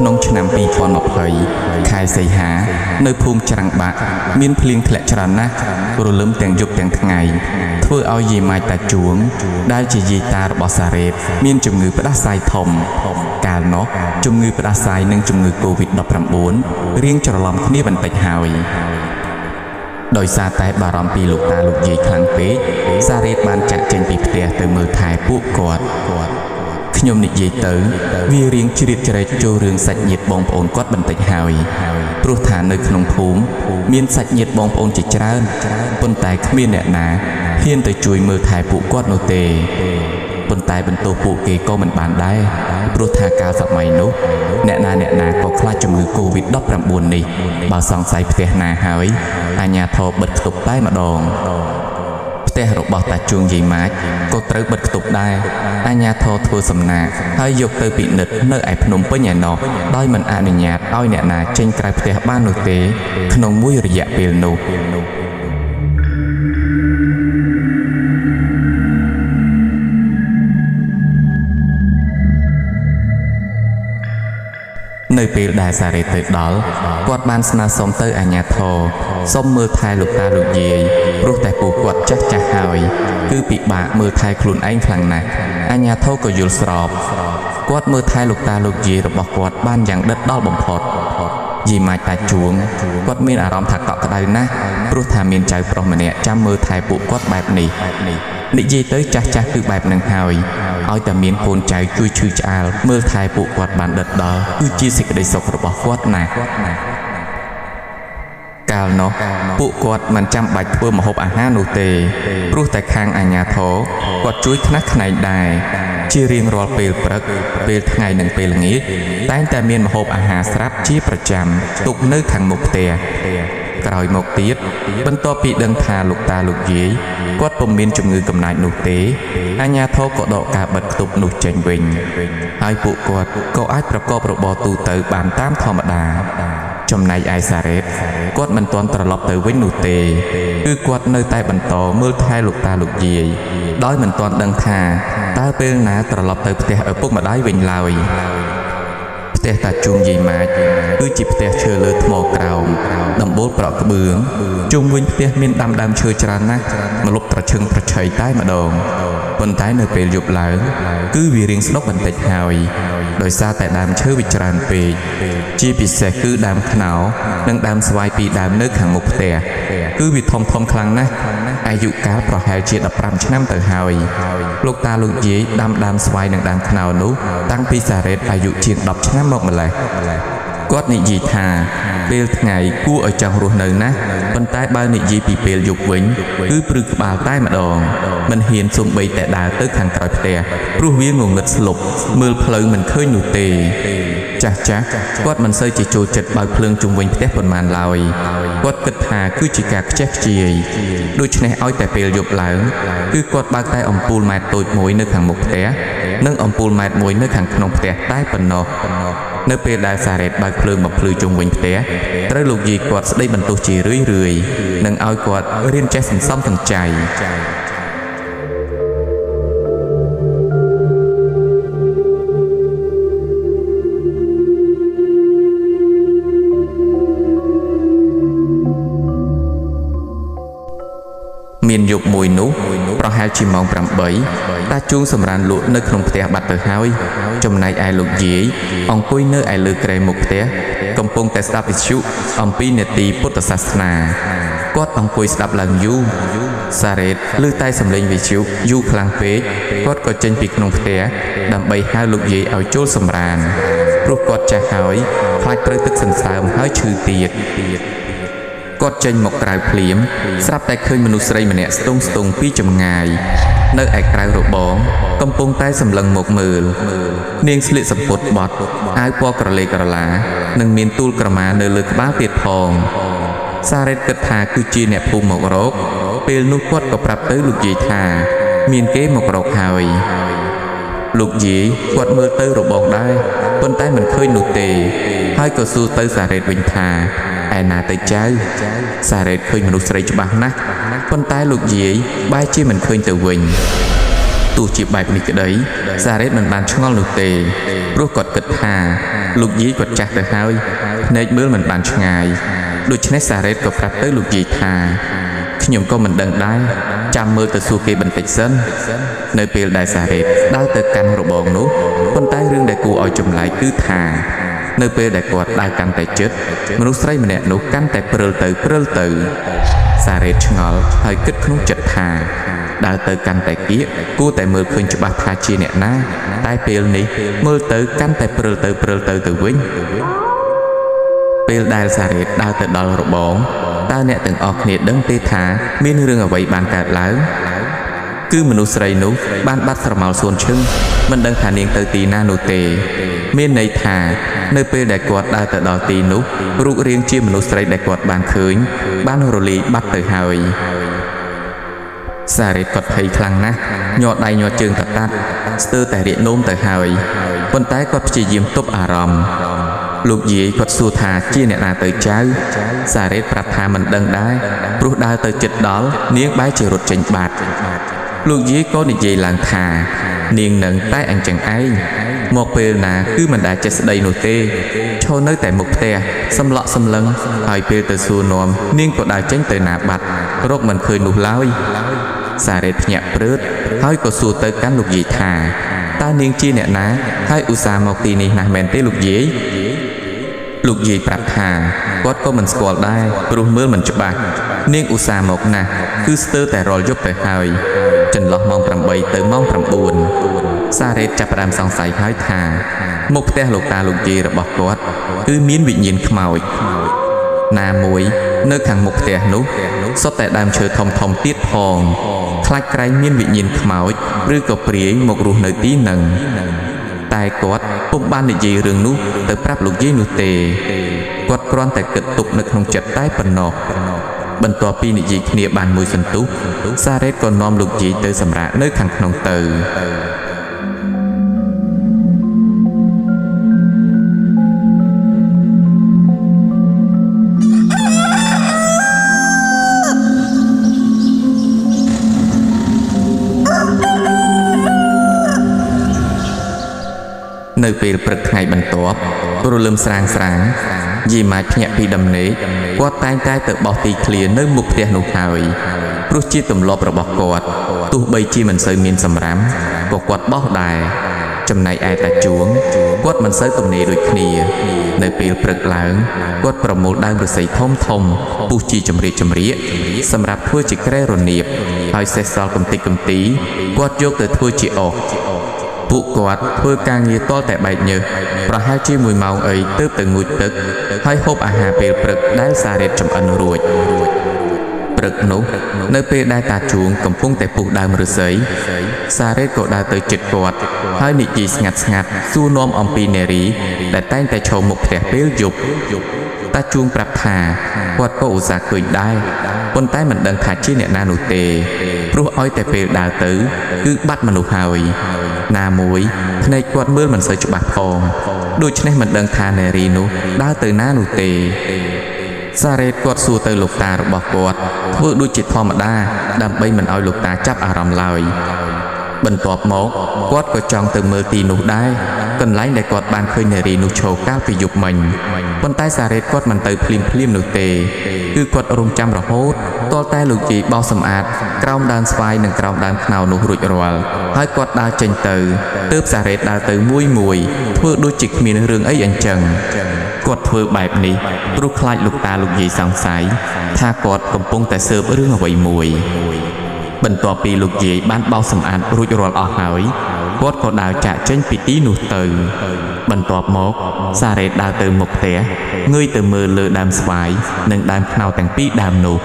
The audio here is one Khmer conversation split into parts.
ក្នុងឆ្នាំ2020ខែសីហានៅភូមិច្រាំងបាក់មានភ្លៀងធ្លាក់ច្រើនណាស់រលឹមទាំងយប់ទាំងថ្ងៃធ្វើឲ្យយាយម៉ាច់តាជួងដែលជាយាយតារបស់សារ៉េតមានជំងឺផ្ដាសាយធំកាលនោះជំងឺផ្ដាសាយនិងជំងឺ COVID-19 រៀងច្រឡំគ្នាបន្តិចហើយដោយសារតែបារម្ភពីលោកតាលោកយាយខ្លាំងពេកសារ៉េតបានចាក់ចេញពីផ្ទះទៅមើលថែពួកគាត់ខ្ញុំនិយាយទៅវារៀងជ្រៀតជ្រែកចូលរឿងសាច់ញាតិបងប្អូនគាត់បន្តិចហើយព្រោះថានៅក្នុងភូមិមានសាច់ញាតិបងប្អូនជាច្រើនប៉ុន្តែគ្មានអ្នកណាហ៊ានទៅជួយមើលថែពួកគាត់នោះទេប៉ុន្តែបន្ទោសពួកគេក៏មិនបានដែរព្រោះថាកាលសម័យនោះអ្នកណាក៏ខ្លាចជំងឺ COVID-19 នេះបើសង្ស័យផ្ទះណាហើយអាជ្ញាធរបិទគប់តែម្ដងផ្ទះរបស់តាជួងយាយម៉ាច់ក៏ត្រូវបិទគប់ដែរអាជ្ញាធរធ្វើសំណាក់ហើយយកទៅពិនិត្យនៅឯភ្នំពេញឯណោះដោយមិនអនុញ្ញាតឲ្យអ្នកណាចេញក្រៅផ្ទះបាននោះទេក្នុងមួយរយៈពេលនោះនៅពេលដែលសារ៉េតទៅដល់គាត់បានស្នើសុំទៅអាជ្ញាធរសុំមើលថែលោកតាលោកយាយព្រោះតែពួកគាត់ចាស់ហើយគឺពិបាកមើលថែខ្លួនឯងខ្លាំងណាស់អាជ្ញាធរក៏យល់ស្របគាត់មើលថែលោកតាលោកយាយរបស់គាត់បានយ៉ាងដិតដល់បំផុតយាយម៉ាច់តាជួងគាត់មានអារម្មណ៍ថាកក់ក្ដៅណាស់ព្រោះថាមានចៅប្រុសម្នាក់ចាំមើលថែពួកគាត់បែបនេះនិយាយទៅចាស់គឺបែបហ្នឹងហើយឲ្យតែមានកូនចៅជួយឈឺឆ្អាលមើលថែពួកគាត់បានដិតដល់គឺជាសេចក្តីសុខរបស់គាត់ណាស់កាលនោះពួកគាត់មិនចាំបាច់ធ្វើម្ហូបអាហារនោះទេព្រោះតែខាងអាជ្ញាធរគាត់ជួយខ្នះខ្នែងដែរជារៀងរាល់ពេលព្រឹកពេលថ្ងៃនិងពេលល្ងាចតែងតែមានម្ហូបអាហារស្រាប់ជាប្រចាំទុកនៅខាងមុខផ្ទះក្រោយមកទៀតបន្ទាប់ពីដឹងថាលោកតាលោកយាយគាត់ពុំមានជំងឺកំណាចនោះទេអាជ្ញាធរក៏ដកការបិទគប់នោះចេញវិញហើយពួកគាត់ក៏អាចប្រកបរបរទូទៅបានតាមធម្មតាចំណែកឯសារ៉េតគាត់មិនទាន់ត្រឡប់ទៅវិញនោះទេគឺគាត់នៅតែបន្តមើលថែលោកតាលោកយាយដោយមិនទាន់ដឹងថាតើពេលណាត្រឡប់ទៅផ្ទះឪពុកម្ដាយវិញឡើយផ្ទះតាជួងយាយម៉ាច់គឺជាផ្ទះឈើលើថ្មក្រោមដំបូលប្រក់ក្បឿងជុំវិញផ្ទះមានដាំដើមឈើច្រើនណាស់ម្លប់ត្រឈឹងប្រឆ័យតែម្ដងប៉ុន្តែនៅពេលយប់ឡើងគឺវារៀងស្ដុកបន្តិចហើយដោយសារតែដើមឈើវាច្រើនពេកជាពិសេសគឺដើមខ្នុរនិងដើមស្វាយពីរដើមនៅខាងមុខផ្ទះគឺវាធំខ្លាំងណាស់អាយុកាលប្រហែលជា15ឆ្នាំទៅហើយលោកតាលោកយាយដាំដើមស្វាយនិងដើមខ្នុរនោះតាំងពីសារ៉េតអាយុជាង10ឆ្នាំមកម្ល៉េះគាត់និយាយថាពេលថ្ងៃគួរឲ្យចង់រស់នៅណាស់ប៉ុន្តែបើនិយាយពីពេលយប់វិញគឺព្រឺក្បាលតែម្ដងមិនហ៊ានសូម្បីតែដើរទៅខាងក្រោយផ្ទះព្រោះវាងងឹតស្លុបមើលផ្លូវមិនឃើញនោះទេចាស់គាត់មិនសូវជាចូលចិត្តបើកភ្លើងជុំវិញផ្ទះប៉ុន្មានឡើយគាត់គិតថាគឺជាការខ្ជះខ្ជាយដូច្នេះឲ្យតែពេលយប់ឡើងគឺគាត់បើកតែអំពូលម៉ែត្រតូចមួយនៅខាងមុខផ្ទះនិងអំពូលម៉ែត្រមួយនៅខាងក្នុងផ្ទះតែប៉ុណ្ណោះនៅពេលដែលសារ៉េតបើកភ្លើងបំភ្លឺជុំវិញផ្ទះត្រូវលោកយាយគាត់ស្ដីបន្ទោសជារឿយនិងឲ្យគាត់រៀនចេះសន្សំសំចៃមានយប់មួយនោះប្រហែលជាម៉ោង8តាជួងសម្រានលក់នៅក្នុងផ្ទះបាត់ទៅហើយចំណែកឯលោកយាយអង្គុយនៅឯលើគ្រែមុខផ្ទះកំពុងតែស្ដាប់វិទ្យុអំពីនេតិពុទ្ធសាសនាគាត់អង្គុយស្ដាប់ឡើងយូរសារ៉េតឮតែសំឡេងវិទ្យុយូរខ្លាំងពេកគាត់ក៏ចេញពីក្នុងផ្ទះដើម្បីហៅលោកយាយឲ្យចូលសម្រានព្រោះគាត់ចាស់ហើយខ្លាចត្រូវទឹកសន្សើមហើយឈឺទៀតគាត់ចេញមកក្រៅភ្លាមស្រាប់តែឃើញមនុស្សស្រីម្នាក់ស្ទង់ពីចម្ងាយនៅឯក្រៅរបងកំពុងតែសម្លឹងមកមើលនាងស្លៀកសំពត់បត់អាវពណ៌ក្រឡេកក្រឡានិងមានទូលក្រមានៅលើក្បាលទៀតផងសារ៉េតគិតថាគឺជាអ្នកភូមិមករកពេលនោះគាត់ក៏ប្រាប់ទៅលោកយាយថាមានគេមករកហើយលោកយាយគាត់មើលទៅរបងដែរប៉ុន្តែមិនឃើញនោះទេហើយក៏សួរទៅសារ៉េតវិញថាឯណាទៅចៅសារ៉េតឃើញមនុស្សស្រីច្បាស់ណាស់ប៉ុន្តែលោកយាយបែរជាមិនឃើញទៅវិញ ទោះជាបែបនេះក្តីសារ៉េតមិនបានឆ្ងល់នោះទេព្រោះគាត់គិតថាលោកយាយគាត់ចាស់ទៅហើយភ្នែកមើលមិនបានឆ្ងាយដូច្នេះសារ៉េតក៏ប្រាប់ទៅលោកយាយថាខ្ញុំក៏មិនដឹងដែរចាំមើលទៅសួរគេបន្តិចសិននៅពេលដែលសារ៉េតដើរទៅកាន់របងនោះប៉ុន្តែរឿងដែលគួរឲ្យចម្លែកគឺថានៅពេលដែលគាត់ដើរកាន់តែជិតមនុស្សស្រីម្នាក់នោះកាន់តែព្រិលទៅសារ៉េតឆ្ងល់ហើយគិតក្នុងចិត្តថាដើរទៅកាន់តែគៀកគួរតែមើលឃើញច្បាស់ថាជាអ្នកណាតែពេលនេះមើលទៅកាន់តែព្រិលទៅវិញពេលដែលសារ៉េតដើរទៅដល់របងតើអ្នកទាំងអស់គ្នាដឹងទេថាមានរឿងអ្វីបានកើតឡើងគឺមនុស្សស្រីនោះបានបាត់ស្រមោលសួនឈឹងមិនដឹងថានាងទៅទីណានោះទេមានន័យថានៅពេលដែលគាត់ដើរទៅដល់ទីនោះរូបរាងជាមនុស្សស្រីដែលគាត់បានឃើញបានរលាយបាត់ទៅហើយសារ៉េតគាត់ភ័យខ្លាំងណាស់ញ័រដៃញ័រជើងតាត់ស្ទើរតែរាកនោមទៅហើយប៉ុន្តែគាត់ព្យាយាមទប់អារម្មណ៍លោកយាយគាត់សួរថាជាអ្នកណាទៅចៅសារ៉េតប្រាប់ថាមិនដឹងដែរព្រោះដើរទៅជិតដល់នាងបែរជារត់ចេញបាត់លោកយាយក៏និយាយឡើងថានាងនឹងតែអញ្ចឹងឯងមកពេលណាគឺមិនដែលចេះស្ដីនោះទេឈរនៅតែមុខផ្ទះសម្លក់សម្លឹងហើយពេលទៅសួរនាំនាងក៏ដើរចេញទៅណាបាត់រកមិនឃើញនោះឡើយសារ៉េតភ្ញាក់ព្រឺតហើយក៏សួរទៅកាន់លោកយាយថាតើនាងជាអ្នកណាហើយឧស្សាហ៍មកទីនេះណាស់មែនទេលោកយាយលោកយាយប្រាប់ថាគាត់ក៏មិនស្គាល់ដែរព្រោះមើលមិនច្បាស់នាងឧស្សាហ៍មកណាស់គឺស្ទើរតែរាល់យប់ទៅហើយចន្លោះម៉ោង8ទៅម៉ោង9សារ៉េតចាប់ផ្ដើមសង្ស័យហើយថាមុខផ្ទះលោកតាលោកយាយរបស់គាត់គឺមានវិញ្ញាណខ្មោចណាមួយនៅខាងមុខផ្ទះនោះសុទ្ធតែដើមឈើធំទៀតផងខ្លាចក្រែងមានវិញ្ញាណខ្មោចឬក៏ព្រាយមករស់នៅទីហ្នឹងតែគាត់ពុំបាននិយាយរឿងនោះទៅប្រាប់លោកយាយនោះទេគាត់គ្រាន់តែគិតទុកនៅក្នុងចិត្តតែប៉ុណ្ណោះបន្ទាប់ពីនិយាយគ្នាបានមួយសន្ទុះសារ៉េតក៏នាំលោកយាយទៅសម្រាកនៅខាងក្នុងទៅនៅពេលព្រឹកថ្ងៃបន្ទាប់ព្រលឹមស្រាងយាយម៉ាចភ្ញាក់ពីដំណេកគាត់តែងតែទៅបោះទីធ្លានៅមុខផ្ទះនោះហើយព្រោះជាទម្លាប់របស់គាត់ទោះបីជាមិនសូវមានសម្រាមក៏គាត់បោះដែរចំណែកឯតាជួងគាត់មិនសូវទំនេរដូចគ្នានៅពេលព្រឹកឡើងគាត់ប្រមូលដើមឫស្សីធំពុះជាចម្រៀកសម្រាប់ធ្វើជាគ្រែរនាបហើយសេះសល់កំតិចកំទីគាត់យកទៅធ្វើជាអុសពួកគាត់ធ្វើការងារទាល់តែបែកញើសប្រហែលជា1ម៉ោងអីទើបទៅងូតទឹកហើយហូបអាហារពេលព្រឹកដែលសារ៉េតចម្អិនរួចព្រឹកនោះនៅពេលដែលតាជួងកំពុងតែពុះដើមឫស្សីសារ៉េតក៏ដើរទៅជិតគាត់ហើយនិយាយស្ងាត់សួរនាំអំពីនារីដែលតែងតែឈរមុខផ្ទះពេលយប់តាជួងប្រាប់ថាគាត់ក៏ឧស្សាហ៍ឃើញដែរប៉ុន្តែមិនដឹងថាជាអ្នកណានោះទេព្រោះឲ្យតែពេលដើរទៅគឺបាត់មនុស្សហើយណាមួយភ្នែកគាត់មើលមិនសូវច្បាស់ផងដូច្នេះមិនដឹងថានារីនោះដើរទៅណានោះទេសារ៉េតគាត់សួរទៅលោកតារបស់គាត់ធ្វើដូចជាធម្មតាដើម្បីមិនឲ្យលោកតាចាប់អារម្មណ៍ឡើយបន្ទាប់មកគាត់ក៏ចង់ទៅមើលទីនោះដែរកន្លែងដែលគាត់បានឃើញនារីនោះឈរកាលពីយប់មិញប៉ុន្តែសារ៉េតគាត់មិនទៅភ្លាមនោះទេគឺគាត់រងចាំរហូតទាល់តែលោកយាយបោសសម្អាតក្រោមដើមស្វាយនិងក្រោមដើមខ្នុរនោះរួចរាល់ហើយគាត់ដើរចេញទៅទើបសារ៉េតដើរទៅមួយធ្វើដូចជាគ្មានរឿងអីអញ្ចឹងគាត់ធ្វើបែបនេះព្រោះខ្លាចលោកតាលោកយាយសង្ស័យថាគាត់កំពុងតែស៊ើបរឿងអ្វីមួយបន្ទាប់ពីលោកយាយបានបោសសម្អាតរួចរាល់អស់ហើយគាត់ក៏ដើរចាកចេញពីទីនោះទៅបន្ទាប់មកសារ៉េតដើរទៅមុខផ្ទះងើយទៅមើលលើដើមស្វាយនិងដើមខ្នុរទាំងពីរដើមនោះ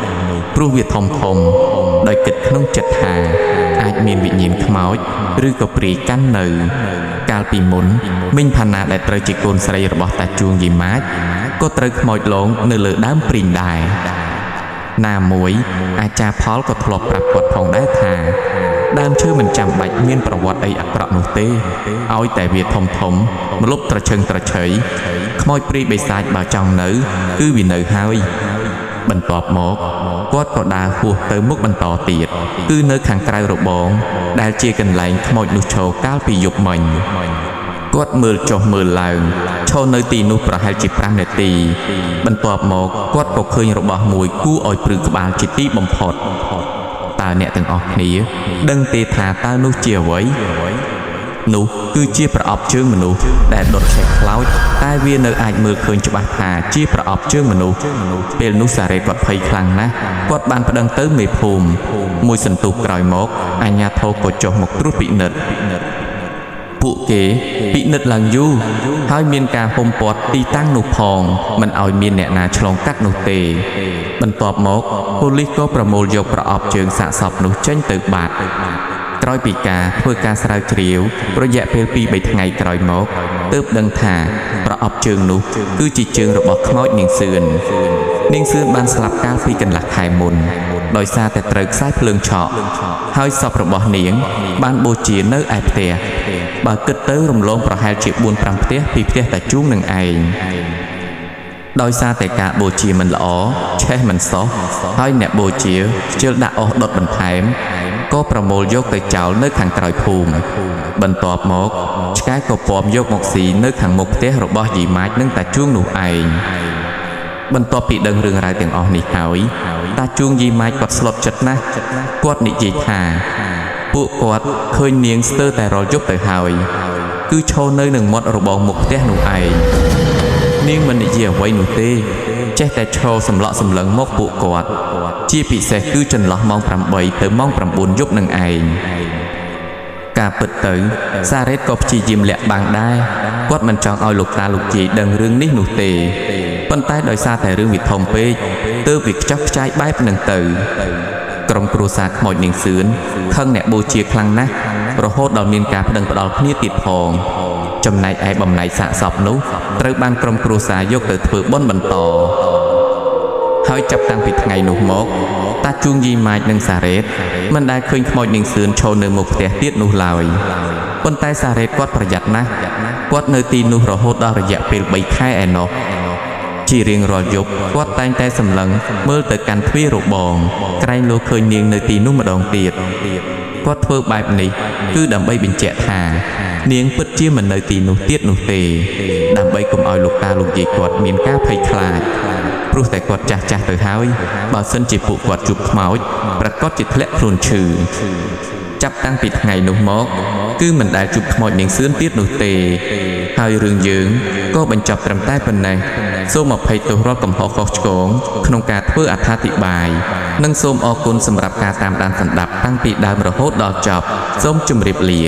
ព្រោះវាធំដោយគិតក្នុងចិត្តថាអាចមានវិញ្ញាណខ្មោចឬក៏ព្រាយកាន់នៅកាលពីមុនមីងផាណាដែលត្រូវជាកូនស្រីរបស់តាជួងយីម៉ាចក៏ត្រូវខ្មោចលងនៅលើដើមព្រីងដែរណាមួយអាចារ្យផលក៏ធ្លាប់ប្រាប់គាត់ផងដែរថាដើមឈើមិនចាំបាច់មានប្រវត្តិអីអាក្រក់នោះទេឲ្យតែវាធំម្លប់ត្រឈឹងត្រឈៃខ្មោចព្រាយបិសាចបើចង់នៅគឺវានៅហើយ បន្ទាប់មកគាត់ក៏ដើរហួសទៅមុខបន្តទៀតគឺនៅខាងក្រៅរបងដែលជាកន្លែងខ្មោចនោះឈរកាលពីយប់មិញគាត់មើលចុះមើលឡើងឈរនៅទីនោះប្រហែលជា5នាទីបន្ទាប់មកគាត់ក៏ឃើញរបស់មួយគួរឲ្យព្រឺក្បាលជាទីបំផុតតើអ្នកទាំងអស់គ្នាដឹងទេថាតើនោះជាអ្វីនោះគឺជាប្រអប់ជើងមនុស្សដែលដុតឆេះខ្លោចតែវានៅអាចមើលឃើញច្បាស់ថាជាប្រអប់ជើងមនុស្សពេលនោះសារ៉េតគាត់ភ័យខ្លាំងណាស់គាត់បានប្តឹងទៅមេភូមិមួយសន្ទុះក្រោយមកអាជ្ញាធរក៏ចុះមកត្រួតពិនិត្យពួកគេពិនិត្យឡើងយូរហើយមានការហុំព័ទ្ធទីតាំងនោះផងមិនឲ្យមានអ្នកណាឆ្លងកាត់នោះទេបន្ទាប់មកប៉ូលីសក៏ប្រមូលយកប្រអប់ជើងសាកសពនោះចេញទៅបាត់ក្រោយពីការធ្វើការស្រាវជ្រាវរយៈពេល 2-3 ថ្ងៃក្រោយមកទើបដឹងថាប្រអប់ជើងនោះគឺជាជើងរបស់ខ្មោចនាងសឿនបានស្លាប់កាលពីកន្លះខែមុនដោយសារតែត្រូវខ្សែភ្លើងឆក់ហើយសពរបស់នាងបានបូជានៅឯផ្ទះបើគិតទៅរំលងប្រហែលជា 4-5 ផ្ទះពីផ្ទះតាជួងនឹងឯងដោយសារតែការបូជាមិនល្អឆេះមិនសោះហើយអ្នកបូជាខ្ជិលដាក់អុសដុតបន្ថែមក៏ប្រមូលយកទៅចោលនៅខាងក្រោយភូមិបន្ទាប់មកឆ្កែក៏ពំយកមកស៊ីនៅខាងមុខផ្ទះរបស់យីម៉ាចនិងតាជួងនោះឯងបន្ទាប់ពីដឹងរឿងរ៉ាវទាំងអស់នេះហើយតាជួងយីម៉ាចគាត់ស្លុតចិត្តណាស់គាត់និយាយថាពួកគាត់ឃើញនាងស្ទើរតែរាល់យប់ទៅហើយគឺឈរនៅនឹងមាត់របងមុខផ្ទះនោះឯងនាងមិននិយាយអ្វីនោះទេចេះតែឈរសម្លក់សម្លឹងមកពួកគាត់ជាពិសេសគឺចន្លោះម៉ោង 8 ទៅម៉ោង 9 យប់នឹងឯងការពិតទៅសារ៉េតក៏ព្យាយាមលាក់បាំងដែរគាត់មិនចង់ឲ្យលោកតាលោកយាយដឹងរឿងនេះនោះទេប៉ុន្តែដោយសារតែរឿងវាធំពេកទើបវាខ្ចោះខ្ចាយបែបហ្នឹងទៅក្រុមគ្រួសារខ្មោចនាងសឿនខឹងអ្នកបូជាខ្លាំងណាស់រហូតដល់មានការប្តឹងផ្តល់គ្នាទៀតផងចំណែកឯបំណែកសាកសពនោះត្រូវបានក្រុមគ្រួសារយកទៅធ្វើបុណ្យបន្តហើយចាប់តាំងពីថ្ងៃនោះមកតាជួងយីម៉ាចនិងសារ៉េតមិនដែលឃើញខ្មោចនាងសឿនឈរនៅមុខផ្ទះទៀតនោះឡើយប៉ុន្តែសារ៉េតគាត់ប្រយ័ត្នណាស់គាត់នៅទីនោះរហូតដល់រយៈពេល 3 ខែឯណោះជារៀងរាល់យប់គាត់តែងតែសម្លឹងមើលទៅកាន់ទ្វាររបងក្រែងលោឃើញនាងនៅទីនោះម្ដងទៀតគាត់ធ្វើបែបនេះគឺដើម្បីបញ្ជាក់ថានាងពិតជាមិននៅទីនោះទៀតនោះទេដើម្បីកុំឲ្យលោកតាលោកយាយគាត់មានការភ័យខ្លាចព្រោះតែគាត់ចាស់ទៅហើយបើសិនជាពួកគាត់ជួបខ្មោចប្រកាសជាធ្លាក់ខ្លួនឈឺចាប់តាំងពីថ្ងៃនោះមកគឺមិនដែលជួបខ្មោចនាងសឿនទៀតនោះទេហើយរឿងយើងក៏បញ្ចប់ត្រឹមតែប៉ុណ្ណេះសូមអភ័យទោសរាល់កំហុសខុសឆ្គងក្នុងការធ្វើអត្ថាធិប្បាយនិងសូមអរគុណសម្រាប់ការតាមដានស្ដាប់តាំងពីដើមរហូតដល់ចប់សូមជម្រាបលា